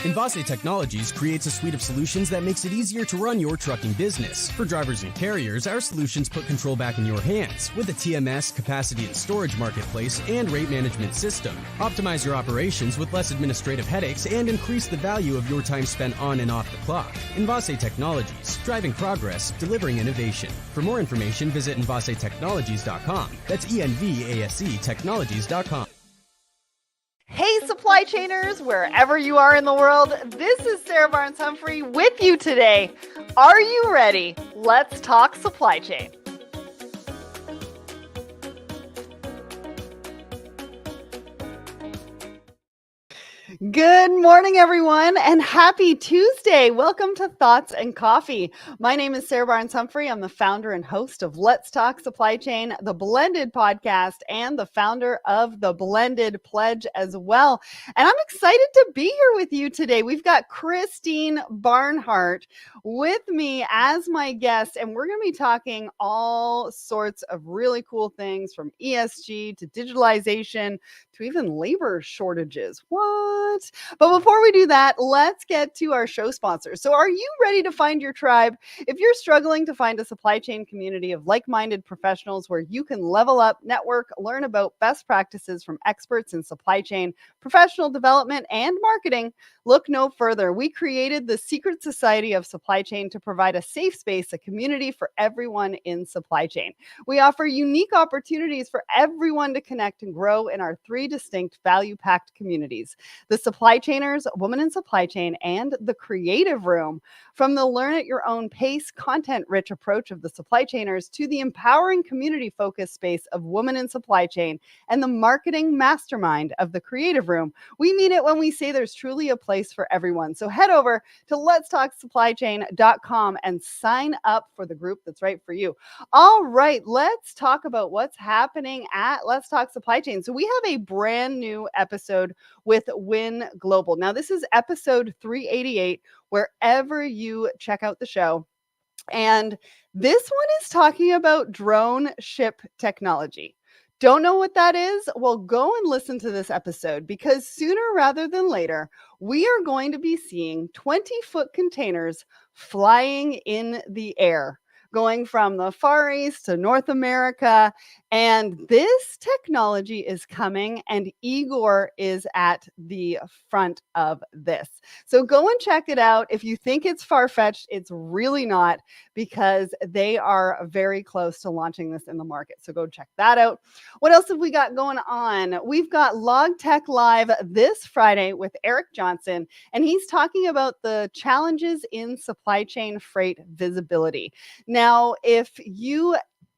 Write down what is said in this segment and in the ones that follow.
Envase Technologies creates a suite of solutions that makes it easier to run your trucking business. For drivers and carriers, our solutions put control back in your hands with a TMS, capacity and storage marketplace, and rate management system. Optimize your operations with less administrative headaches and increase the value of your time spent on and off the clock. Envase Technologies, driving progress, delivering innovation. For more information, visit envasetechnologies.com. That's ENVASE Technologies.com. Hey, supply chainers, wherever you are in the world, this is Sarah Barnes-Humphrey with you today. Are you ready? Let's talk supply chain. Good morning, everyone, and happy Tuesday. Welcome to Thoughts and Coffee. My name is Sarah Barnes-Humphrey. I'm the founder and host of Let's Talk Supply Chain, the Blended podcast, and the founder of the Blended Pledge as well. And I'm excited to be here with you today. We've got Christine Barnhart with me as my guest, and we're going to be talking all sorts of really cool things from ESG to digitalization to even labor shortages. What? But before we do that, let's get to our show sponsors. So are you ready to find your tribe? If you're struggling to find a supply chain community of like-minded professionals where you can level up, network, learn about best practices from experts in supply chain, professional development, and marketing, look no further. We created the Secret Society of Supply Chain to provide a safe space, a community for everyone in supply chain. We offer unique opportunities for everyone to connect and grow in our three distinct value-packed communities: the Supply Chainers, Women in Supply Chain, and the Creative Room. From the learn at your own pace, content-rich approach of the Supply Chainers to the empowering community-focused space of Women in Supply Chain and the marketing mastermind of the Creative Room, we mean it when we say there's truly a place for everyone. So head over to letstalksupplychain.com and sign up for the group that's right for you. All right, let's talk about what's happening at Let's Talk Supply Chain. So we have a brand new episode with Win Global. Now, this is episode 388, wherever you check out the show. And this one is talking about drone ship technology. Don't know what that is? Well, go and listen to this episode, because sooner rather than later, we are going to be seeing 20-foot containers flying in the air, going from the Far East to North America. And this technology is coming, and Igor is at the front of this. So go and check it out. If you think it's far-fetched, it's really not, because they are very close to launching this in the market. So go check that out. What else have we got going on? We've got Log Tech Live this Friday with Eric Johnson, and he's talking about the challenges in supply chain freight visibility. Now,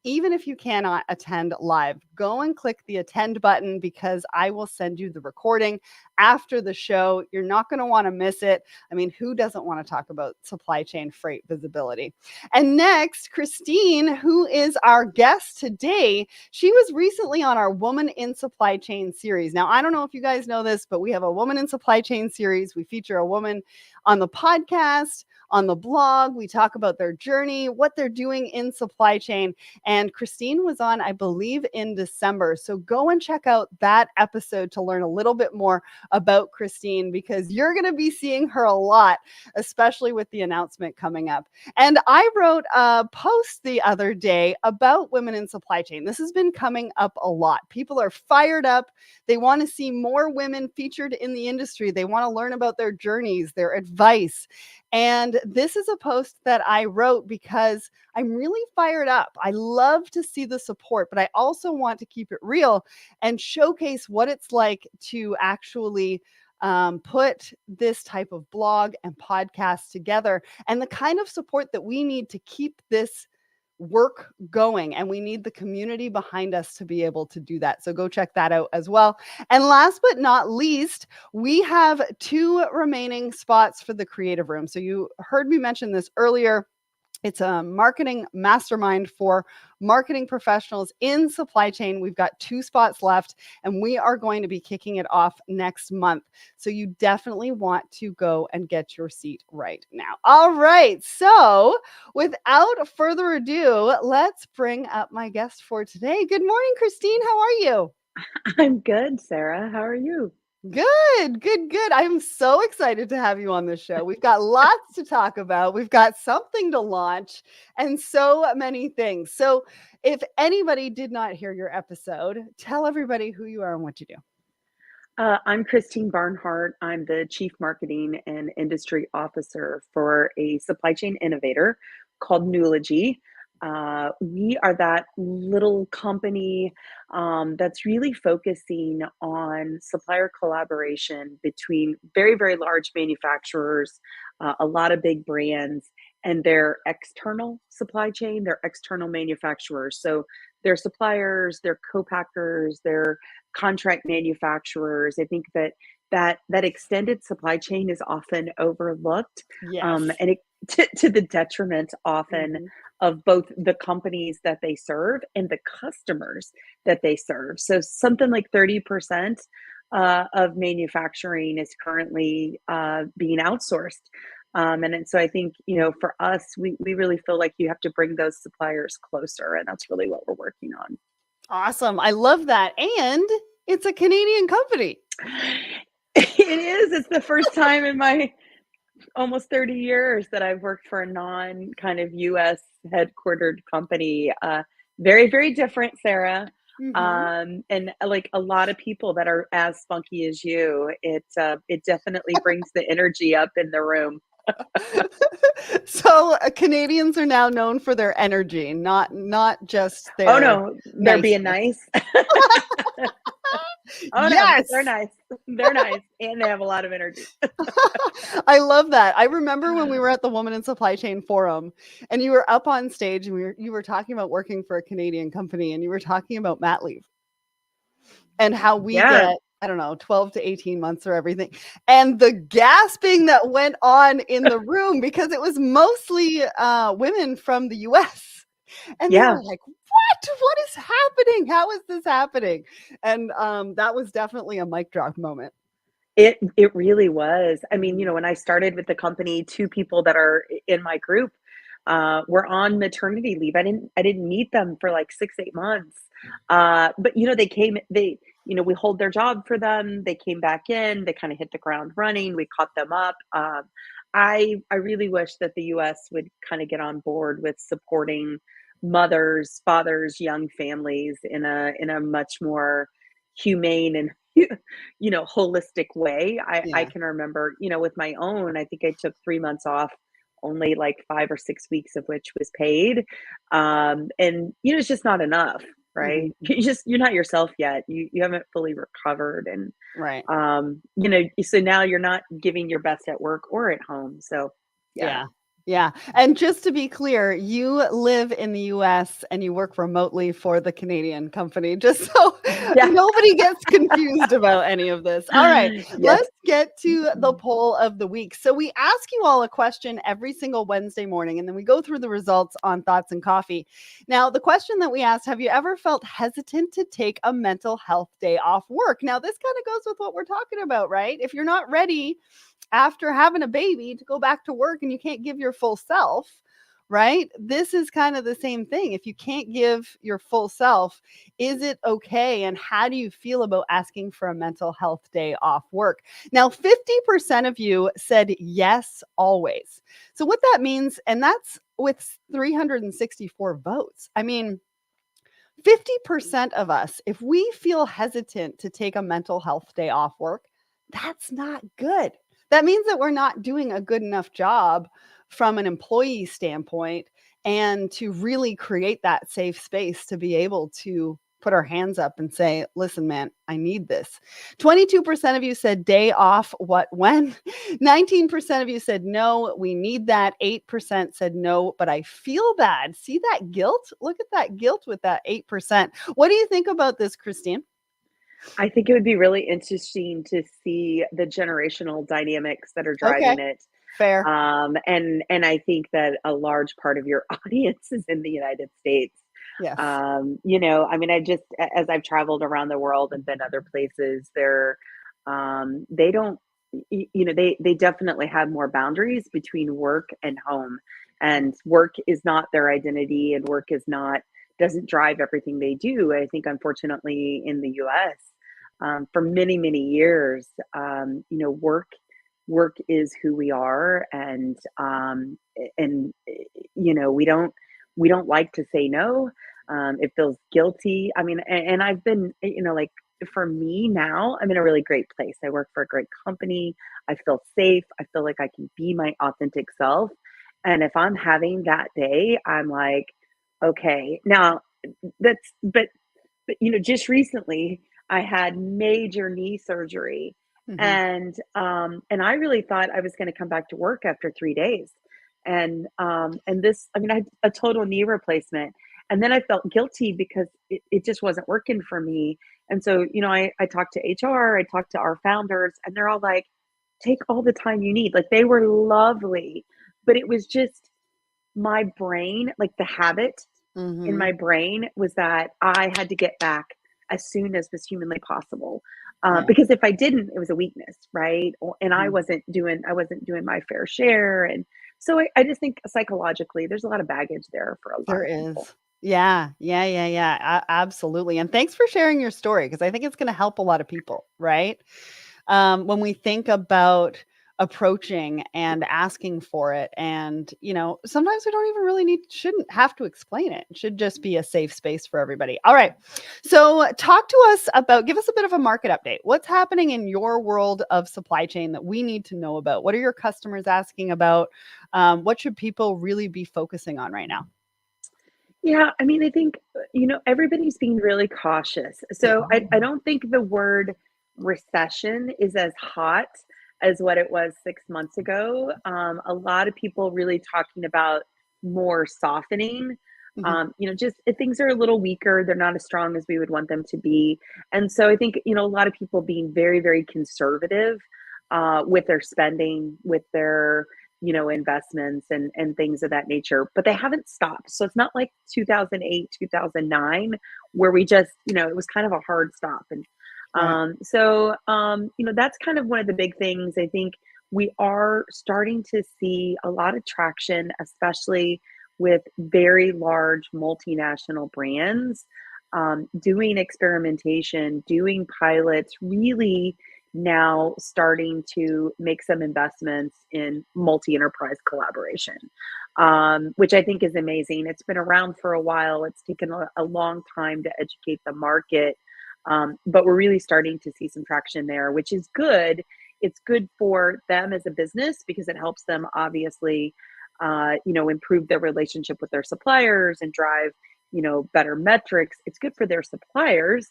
even if you cannot attend live, go and click the attend button, because I will send you the recording after the show. You're not going to want to miss it. I mean, who doesn't want to talk about supply chain freight visibility? And next, Christine, who is our guest today, she was recently on our Woman in Supply Chain series. Now, I don't know if you guys know this, but we have a Woman in Supply Chain series. We feature a woman on the podcast, on the blog. We talk about their journey, what they're doing in supply chain. And Christine was on, I believe, in December. So go and check out that episode to learn a little bit more about Christine, because you're going to be seeing her a lot, especially with the announcement coming up. And I wrote a post the other day about women in supply chain. This has been coming up a lot. People are fired up. They want to see more women featured in the industry. They want to learn about their journeys, their advice. And this is a post that I wrote because I'm really fired up. I love to see the support, but I also want to keep it real and showcase what it's like to actually put this type of blog and podcast together, and the kind of support that we need to keep this work going. And we need the community behind us to be able to do that. So go check that out as well. And last but not least, we have 2 remaining spots for the Creative Room. So you heard me mention this earlier. It's a marketing mastermind for marketing professionals in supply chain. We've got 2 spots left, and we are going to be kicking it off next month. So you definitely want to go and get your seat right now. All right. So without further ado, let's bring up my guest for today. Good morning, Christine. How are you? I'm good, Sarah. How are you? Good, good, good. I'm so excited to have you on the show. We've got lots to talk about. We've got something to launch and so many things. So, if anybody did not hear your episode, tell everybody who you are and what you do. I'm Christine Barnhart. I'm the Chief Marketing and Industry Officer for a supply chain innovator called Nulogy. We are that little company that's really focusing on supplier collaboration between very, very large manufacturers, a lot of big brands, and their external supply chain, their external manufacturers. So their suppliers, their co-packers, their contract manufacturers. I think that extended supply chain is often overlooked, Yes. and it to the detriment often Mhm. of both the companies that they serve and the customers that they serve. So something like 30% of manufacturing is currently being outsourced. And so I think, for us, we really feel like you have to bring those suppliers closer, and that's really what we're working on. Awesome. I love that. And it's a Canadian company. It is. It's the first time in my almost 30 years that I've worked for a non kind of US headquartered company. Very, very different, Sarah. Mhm. And like a lot of people that are as spunky as you, it definitely brings the energy up in the room. So, Canadians are now known for their energy, not just Oh their no, they're being niceness. nice. Oh no, they're Yes. nice. They're nice, and they have a lot of energy. I love that. I remember when we were at the Woman in Supply Chain Forum and you were up on stage and you were talking about working for a Canadian company and you were talking about mat leave and how we Yeah, get, I don't know, 12 to 18 months or everything. And the gasping that went on in the room because it was mostly women from the US. And they yeah. were like, "What? What is happening? How is this happening?" And that was definitely a mic drop moment. It really was. I mean, Mhm. when I started with the company, 2 people that are in my group, were on maternity leave. I didn't meet them for, like, 6, 8 months. But, we hold their job for them, they came back in, they kinda hit the ground running, we caught them up. I really wish that the US would kinda get on board with supporting mothers, fathers, young families in a much more humane and holistic way. I Yeah. can remember, with my own, I think I took 3 months off, only like 5 or 6 weeks of which was paid. And, it's just not enough, Mhm. right? You're not yourself yet. You haven't fully recovered. And, Right. so now you're not giving your best at work or at home. So, yeah. Yeah. Yeah. And just to be clear, you live in the US and you work remotely for the Canadian company, just so Yeah. nobody gets confused about any of this. All right, Yes. let's get to the poll of the week. So we ask you all a question every single Wednesday morning, and then we go through the results on Thoughts and Coffee. Now, the question that we asked, have you ever felt hesitant to take a mental health day off work? Now, this kind of goes with what we're talking about, right? If you're not ready after having a baby to go back to work and you can't give your full self, right? This is kind of the same thing. If you can't give your full self, is it okay? And how do you feel about asking for a mental health day off work? Now, 50% of you said yes, always. So, what that means, and that's with 364 votes. I mean, 50% of us, if we feel hesitant to take a mental health day off work, that's not good. That means that we're not doing a good enough job from an employee standpoint and to really create that safe space to be able to put our hands up and say, listen, man, I need this. 22% of you said day off, what, when? 19% of you said no, we need that. 8% said no, but I feel bad. See that guilt? Look at that guilt with that 8%. What do you think about this, Christine? I think it would be really interesting to see the generational dynamics that are Okay. driving it. Fair. And I think that a large part of your audience is in the United States. Yes. I mean, as I've traveled around the world and been other places, they don't, they definitely have more boundaries between work and home, and work is not their identity, and work doesn't drive everything they do. I think, unfortunately, in the US, for many, many years, work is who we are, and we don't like to say no. It feels guilty. I mean, and I've been, like, for me now, I'm in a really great place. I work for a great company. I feel safe. I feel like I can be my authentic self. And if I'm having that day, I'm like, okay, now that's, but just recently I had major knee surgery, Hmm. and I really thought I was going to come back to work after 3 days, and this, I mean, I had a total knee replacement, and then I felt guilty because it just wasn't working for me. And so, I talked to HR, I talked to our founders, and they're all like, take all the time you need. Like, they were lovely, but it was just my brain, like the habit in Hmm. my brain was that I had to get back as soon as was humanly possible. Yeah. Because if I didn't, it was a weakness, right? And Mhm. I wasn't doing my fair share. And so I just think psychologically, there's a lot of baggage there for a lot There of people. is. Yeah, yeah, yeah, yeah, absolutely, and thanks for sharing your story because I think it's gonna help a lot of people, right? When we think about approaching and asking for it and, sometimes we don't even really shouldn't have to explain it. It should just be a safe space for everybody. All right. So talk to us about give us a bit of a market update. What's happening in your world of supply chain that we need to know about? What are your customers asking about? What should people really be focusing on right now? Yeah, I mean, I think, everybody's being really cautious. Yeah. So I don't think the word recession is as hot as what it was 6 months ago. A lot of people really talking about more softening. Mhm. Just things are a little weaker. They're not as strong as we would want them to be. And so I think, a lot of people being very, very conservative with their spending, with their investments and things of that nature, but they haven't stopped. So it's not like 2008, 2009, where we just, it was kind of a hard stop. And Right. that's kind of one of the big things. I think we are starting to see a lot of traction, especially with very large multinational brands doing experimentation, doing pilots, really now starting to make some investments in multi-enterprise collaboration, which I think is amazing. It's been around for a while. It's taken a long time to educate the market, but we're really starting to see some traction there, which is good. It's good for them as a business because it helps them obviously, improve their relationship with their suppliers and drive, better metrics. It's good for their suppliers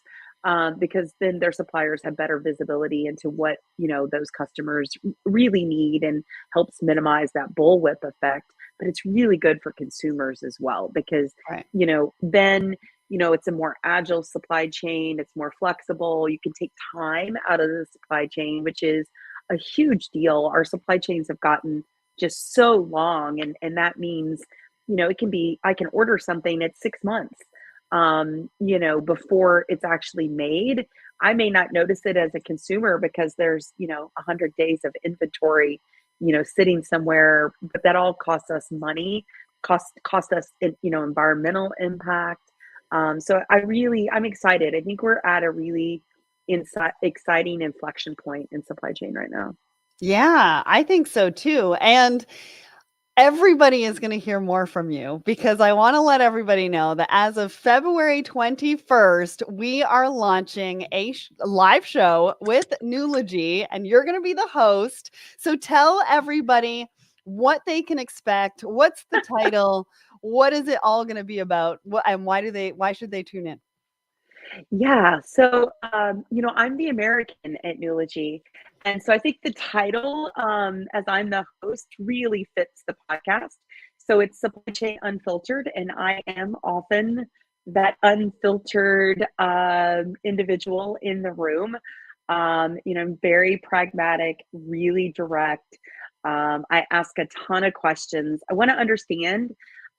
because then their suppliers have better visibility into what those customers really need, and helps minimize that bullwhip effect. But it's really good for consumers as well because Right. then it's a more agile supply chain. It's more flexible. You can take time out of the supply chain, which is a huge deal. Our supply chains have gotten just so long, and that means it can be, I can order something at 6 months before it's actually made. I may not notice it as a consumer because there's 100 days of inventory sitting somewhere, but that all costs us money, cost us environmental impact. I'm excited. I think we're at a really exciting inflection point in supply chain right now. Yeah, I think so too. And everybody is going to hear more from you because I want to let everybody know that as of February 21st, we are launching a live show with Nulogy, and you're going to be the host. So tell everybody what they can expect. What's the title? What is it all going to be about? And why should they tune in? Yeah. So, I'm the American at Nulogy. And so I think the title, as I'm the host, really fits the podcast. So it's Supply Chain Unfiltered, and I am often that unfiltered individual in the room. I'm very pragmatic, really direct. I ask a ton of questions. I want to understand.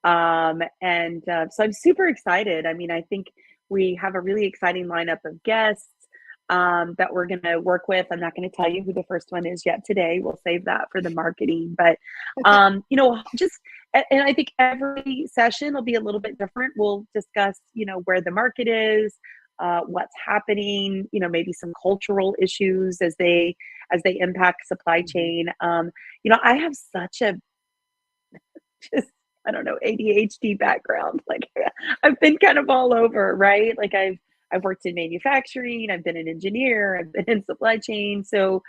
So I'm super excited. I mean, I think we have a really exciting lineup of guests that we're going to work with. I'm not going to tell you who the first one is yet today. We'll save that for the marketing. But, and I think every session will be a little bit different. We'll discuss, where the market is, what's happening, maybe some cultural issues as they impact supply chain. I have such a just I don't know, ADHD background. Like I've been kind of all over, right? Like I've worked in manufacturing, I've been an engineer, I've been in supply chain. So,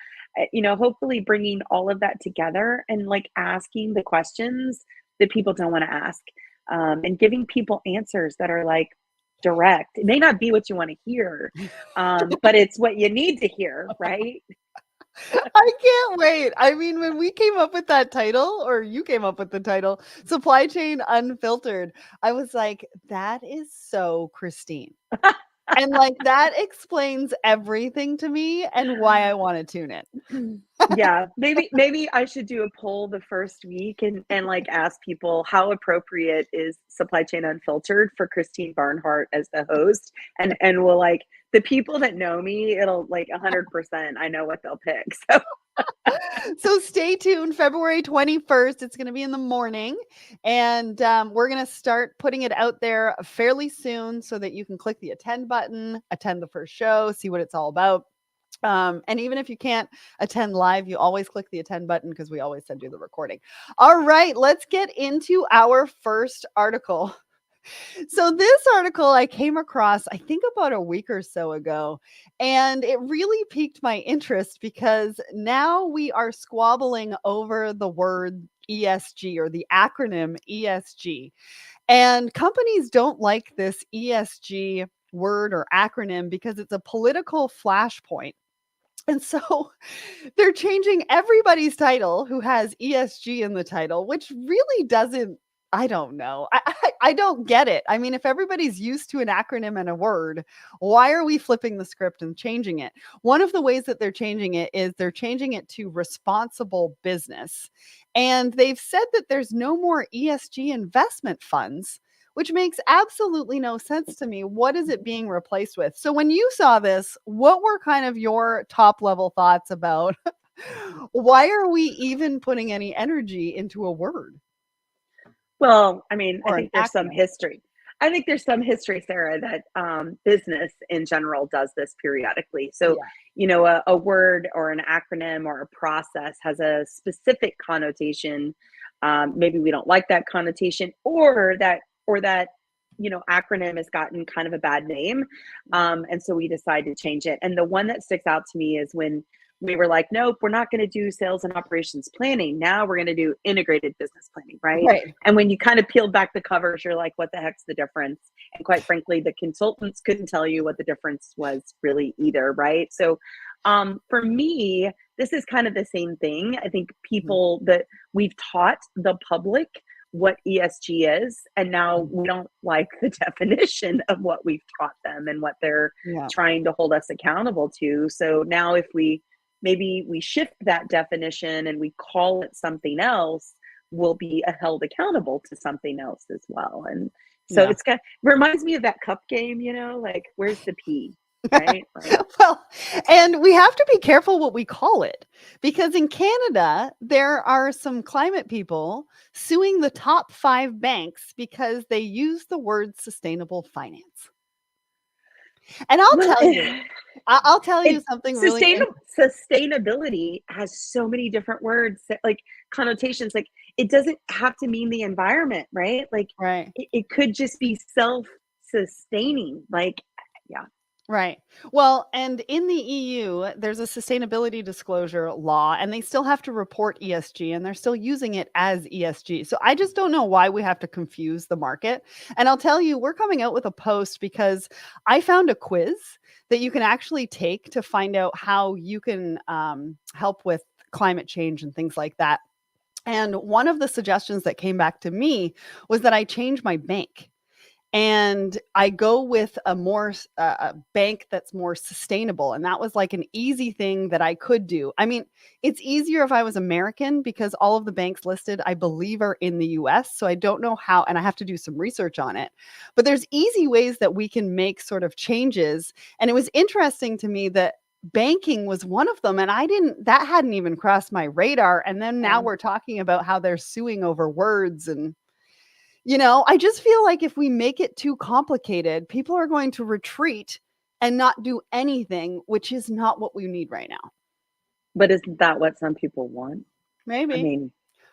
hopefully bringing all of that together and like asking the questions that people don't want to ask, and giving people answers that are like direct. It may not be what you want to hear, but it's what you need to hear, right? I can't wait. I mean, when we came up with that title, or you came up with the title, Supply Chain Unfiltered, I was like, that is so Christine. And like that explains everything to me and why I want to tune in. Yeah, maybe I should do a poll the first week and like ask people how appropriate is Supply Chain Unfiltered for Christine Barnhart as the host, and we'll like the people that know me, it'll like 100%. I know what they'll pick. So So stay tuned. February 21st. It's going to be in the morning. And we're going to start putting it out there fairly soon so that you can click the attend button, attend the first show, see what it's all about. And even if you can't attend live, you always click the attend button because we always send you the recording. All right, let's get into our first article. So this article I came across, I think about a week or so ago, and it really piqued my interest because now we are squabbling over the word ESG, or the acronym ESG. And companies don't like this ESG word or acronym because it's a political flashpoint. And so they're changing everybody's title who has ESG in the title, which really doesn't, I don't know. I don't get it. I mean, if everybody's used to an acronym and a word, why are we flipping the script and changing it? One of the ways that they're changing it is they're changing it to responsible business. And they've said that there's no more ESG investment funds, which makes absolutely no sense to me. What is it being replaced with? So when you saw this, what were kind of your top level thoughts about why are we even putting any energy into a word? well, I mean, I Or an think there's some acronym? history. I think there's some history, Sarah, that business in general does this periodically. So, Yeah. a word or an acronym or a process has a specific connotation. Maybe we don't like that connotation, or that acronym has gotten kind of a bad name, and so we decide to change it. And the one that sticks out to me is when we were like, nope, we're not going to do sales and operations planning. Now we're going to do integrated business planning, right? Right. And when you kind of peeled back the covers, you're like, what the heck's the difference? And quite frankly, the consultants couldn't tell you what the difference was really either, right? So for me, this is kind of the same thing. I think people that we've taught the public what ESG is, and now we don't like the definition of what we've taught them and what they're Yeah. trying to hold us accountable to. So now if maybe we shift that definition and we call it something else, we'll be held accountable to something else as well. And so Yeah. it's kind of reminds me of that cup game, like where's the P, right? Like, Well, and we have to be careful what we call it, because in Canada, there are some climate people suing the top 5 banks because they use the word sustainable finance. And I'll well, tell you, I'll tell you it something really sustainability has so many different words like connotations. Like it doesn't have to mean the environment, right? Like right. it could just be self-sustaining. Like, yeah. Right. Well, and in the EU, there's a sustainability disclosure law, and they still have to report ESG, and they're still using it as ESG. So I just don't know why we have to confuse the market. And I'll tell you, we're coming out with a post because I found a quiz that you can actually take to find out how you can help with climate change and things like that. And one of the suggestions that came back to me was that I change my bank. and I go with a bank that's more sustainable. And that was like an easy thing that I could do. I mean, it's easier if I was American because all of the banks listed, I believe, are in the US. So I don't know how, and I have to do some research on it. But there's easy ways that we can make sort of changes. And it was interesting to me that banking was one of them. And that hadn't even crossed my radar. And then now Yeah. we're talking about how they're suing over words. And I just feel like if we make it too complicated, people are going to retreat and not do anything, which is not what we need right now. But isn't that what some people want? I Maybe. mean,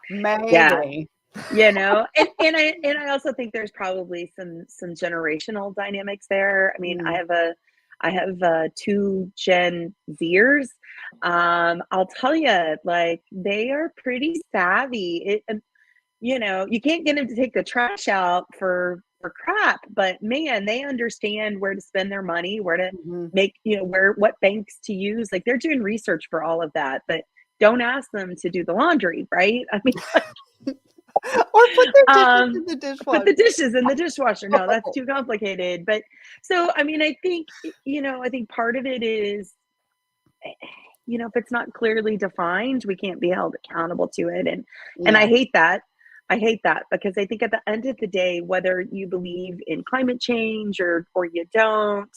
yeah, Maybe. and I also think there's probably some generational dynamics there. I mean, Mm, I have two Gen Zers. I'll tell you, like they are pretty savvy. You can't get them to take the trash out for crap, but man, they understand where to spend their money, where to mhm. make, what banks to use. Like they're doing research for all of that, but don't ask them to do the laundry, right? I mean, Or put their dishes um, in the put dishwasher. the dishes in the dishwasher. No, that's too complicated. But so, I mean, I think part of it is, if it's not clearly defined, we can't be held accountable to it. And I Yeah, hate that. I hate that because I think at the end of the day, whether you believe in climate change or you don't,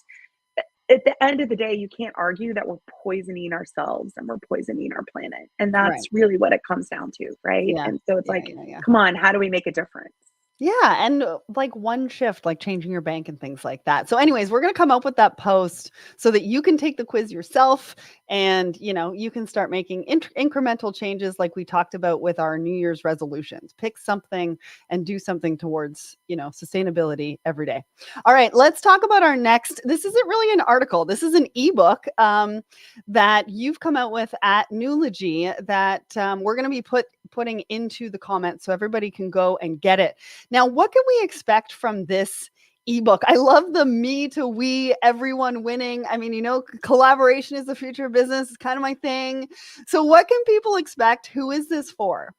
at the end of the day, you can't argue that we're poisoning ourselves and we're poisoning our planet. And that's right. really what it comes down to, right? Yeah. And so it's Yeah, like, yeah, yeah. come on, how do we make a difference? Yeah, and, like, one shift, like changing your bank and things like that. So anyways, we're gonna come up with that post so that you can take the quiz yourself and, you can start making incremental changes like we talked about with our New Year's resolutions. Pick something and do something towards, sustainability every day. All right, let's talk about our next. This isn't really an article. This is an ebook, that you've come out with at Newlogy that, we're gonna be putting into the comments so everybody can go and get it. Now, what can we expect from this ebook? I love the me to we, everyone winning. I mean, collaboration is the future of business. It's kind of my thing. So, what can people expect? Who is this for?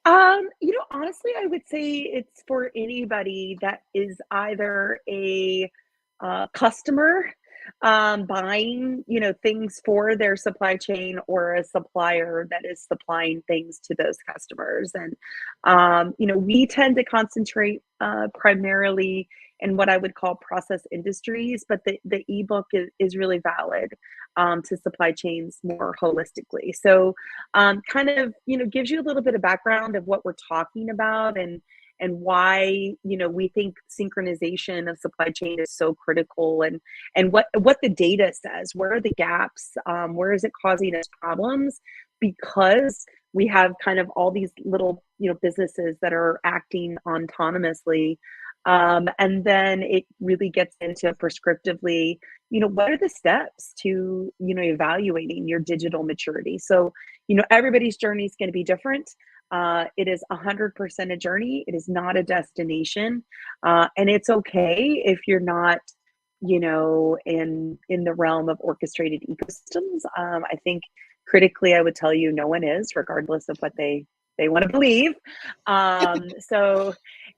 Honestly, I would say it's for anybody that is either a customer buying, things for their supply chain or a supplier that is supplying things to those customers. And, we tend to concentrate primarily in what I would call process industries, but the ebook is really valid to supply chains more holistically. So, kind of gives you a little bit of background of what we're talking about and why we think synchronization of supply chain is so critical and what the data says, where are the gaps, where is it causing us problems, because we have kind of all these little businesses that are acting autonomously, and then it really gets into prescriptively, what are the steps to evaluating your digital maturity. So everybody's journey is going to be different. It is 100% a journey. It is not a destination, and it's okay if you're not, in the realm of orchestrated ecosystems. I think critically, I would tell you, no one is, regardless of what they want to believe. So,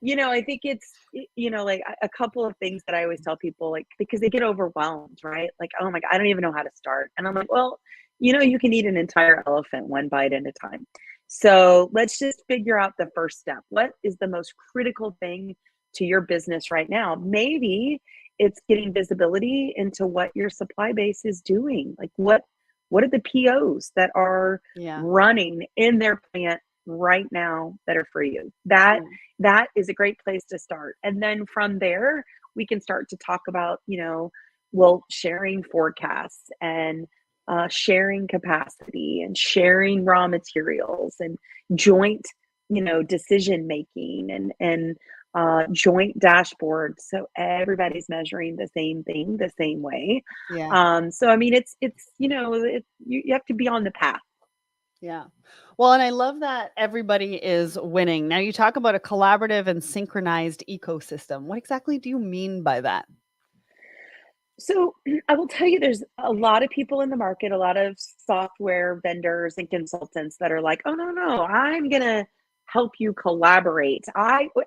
I think it's like a couple of things that I always tell people, like because they get overwhelmed, right? Like, oh my God, I don't even know how to start, and I'm like, well, you can eat an entire elephant one bite at a time. So let's just figure out the first step. What is the most critical thing to your business right now? Maybe it's getting visibility into what your supply base is doing. Like what are the POs that are Yeah. running in their plant right now that are for you? That is a great place to start. And then from there, we can start to talk about, sharing forecasts and sharing capacity and sharing raw materials and joint decision making and joint dashboards, so everybody's measuring the same thing the same way. Yeah. So I mean you have to be on the path. Yeah. Well, and I love that everybody is winning. Now, you talk about a collaborative and synchronized ecosystem. What exactly do you mean by that? So I will tell you, there's a lot of people in the market, a lot of software vendors and consultants that are like, oh, no, I'm going to help you collaborate.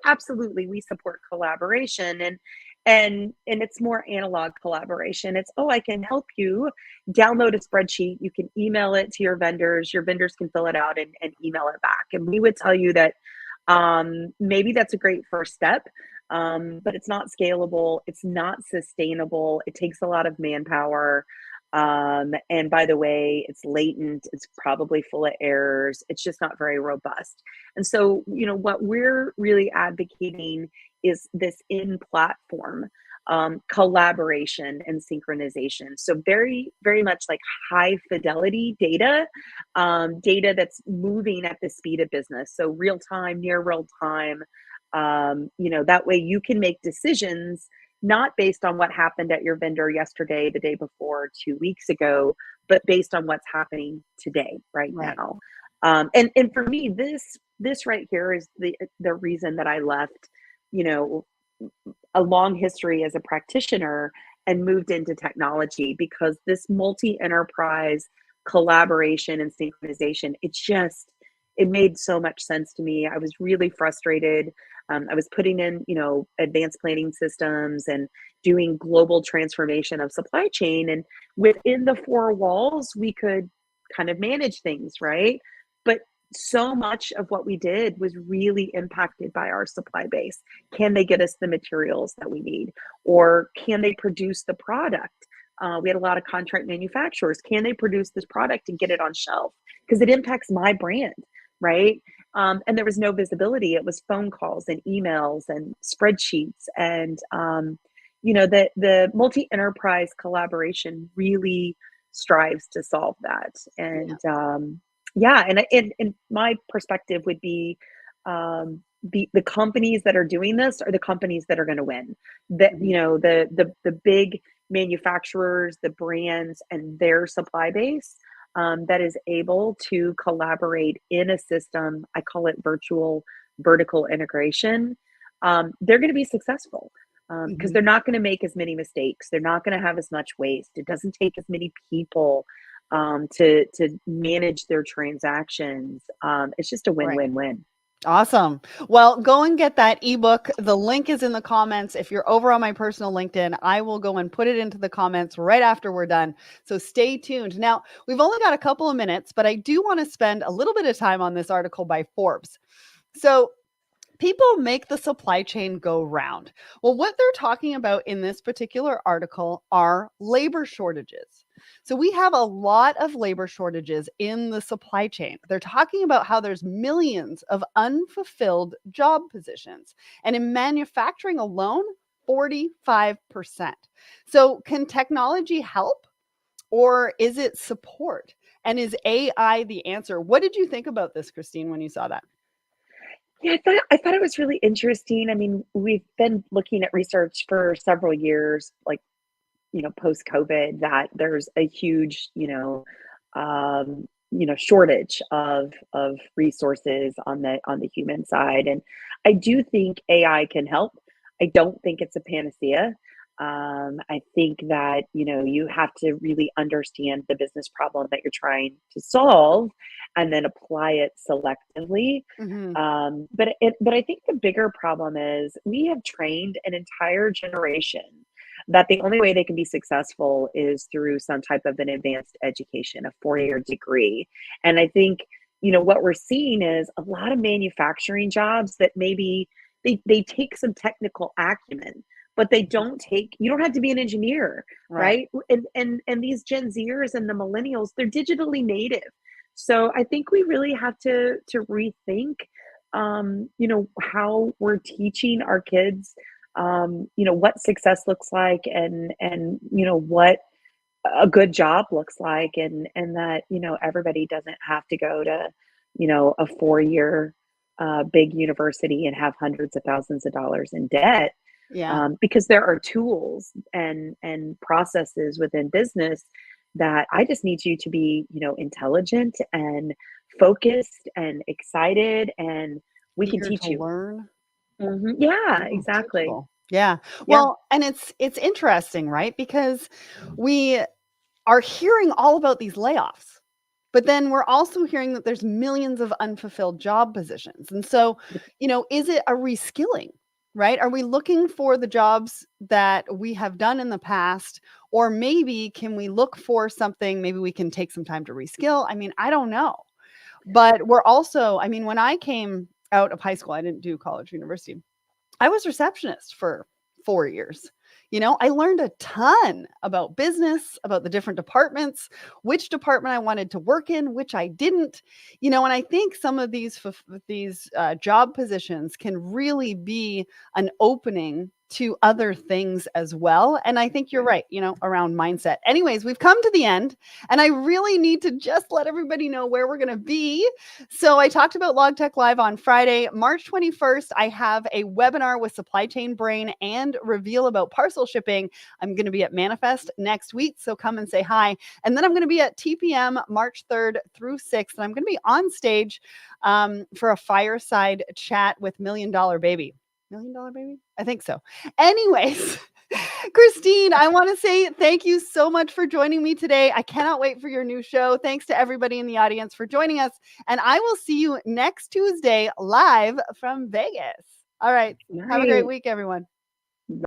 Absolutely, we support collaboration, and it's more analog collaboration. It's, oh, I can help you download a spreadsheet, you can email it to your vendors can fill it out and email it back. And we would tell you that maybe that's a great first step, but it's not scalable, it's not sustainable, it takes a lot of manpower. And by the way, it's latent, it's probably full of errors, it's just not very robust. And so, what we're really advocating is this in platform collaboration and synchronization. So very, very much like high fidelity data, data that's moving at the speed of business. So real time, near real time, that way you can make decisions not based on what happened at your vendor yesterday, the day before, 2 weeks ago, but based on what's happening today, right now. And for me, this right here is the reason that I left, a long history as a practitioner and moved into technology, because this multi-enterprise collaboration and synchronization, it made so much sense to me. I was really frustrated. I was putting in, advanced planning systems and doing global transformation of supply chain. And within the four walls, we could kind of manage things, right? But so much of what we did was really impacted by our supply base. Can they get us the materials that we need? Or can they produce the product? We had a lot of contract manufacturers. Can they produce this product and get it on shelf? Because it impacts my brand, right? And there was no visibility. It was phone calls and emails and spreadsheets. And, the multi-enterprise collaboration really strives to solve that. And and my perspective would be, the companies that are doing this are the companies that are going to win. That, the big manufacturers, the brands, and their supply base, that is able to collaborate in a system. I call it virtual vertical integration. They're going to be successful because they're not going to make as many mistakes. They're not going to have as much waste. It doesn't take as many people to manage their transactions. It's just a win-win-win. Awesome. Well, go and get that ebook. The link is in the comments. If you're over on my personal LinkedIn, I will go and put it into the comments right after we're done. So stay tuned. Now, we've only got a couple of minutes, but I do want to spend a little bit of time on this article by Forbes. So people make the supply chain go round. Well, what they're talking about in this particular article are labor shortages. So we have a lot of labor shortages in the supply chain. They're talking about how there's millions of unfulfilled job positions. And in manufacturing alone, 45%. So can technology help, or is it support? And is AI the answer? What did you think about this, Christine, when you saw that? Yeah, I thought it was really interesting. I mean, we've been looking at research for several years, like, post COVID, that there's a huge, shortage of resources on the human side. And I do think AI can help. I don't think it's a panacea. I think that, you have to really understand the business problem that you're trying to solve and then apply it selectively. But I think the bigger problem is we have trained an entire generation that the only way they can be successful is through some type of an advanced education, a 4-year degree. And I think, what we're seeing is a lot of manufacturing jobs that maybe they take some technical acumen, but you don't have to be an engineer, right? And these Gen Zers and the millennials, they're digitally native. So I think we really have to rethink, how we're teaching our kids, what success looks like, and what a good job looks like, and that, everybody doesn't have to go to, a 4-year big university and have hundreds of thousands of dollars in debt. Because there are tools and processes within business that I just need you to be, intelligent and focused and excited, and we can teach you. Learn. Yeah, exactly. Yeah. Well, and it's interesting, right? Because we are hearing all about these layoffs. But then we're also hearing that there's millions of unfulfilled job positions. And so, is it a reskilling, right? Are we looking for the jobs that we have done in the past? Or maybe can we look for something, maybe we can take some time to reskill? I mean, I don't know. But we're also, I mean, when I came out of high school, I didn't do college, university. I was receptionist for 4 years. I learned a ton about business, about the different departments, which department I wanted to work in, which I didn't. And I think some of these job positions can really be an opening to other things as well. And I think you're right, around mindset. Anyways, we've come to the end, and I really need to just let everybody know where we're going to be. So I talked about LogTech Live on Friday, March 21st. I have a webinar with Supply Chain Brain and Reveal about parcel shipping. I'm going to be at Manifest next week, so come and say hi. And then I'm going to be at TPM March 3rd through 6th, and I'm going to be on stage for a fireside chat with $1 Million Baby. $1 Million Baby? I think so. Anyways, Christine, I want to say thank you so much for joining me today. I cannot wait for your new show. Thanks to everybody in the audience for joining us. And I will see you next Tuesday live from Vegas. All right. Have a great week, everyone.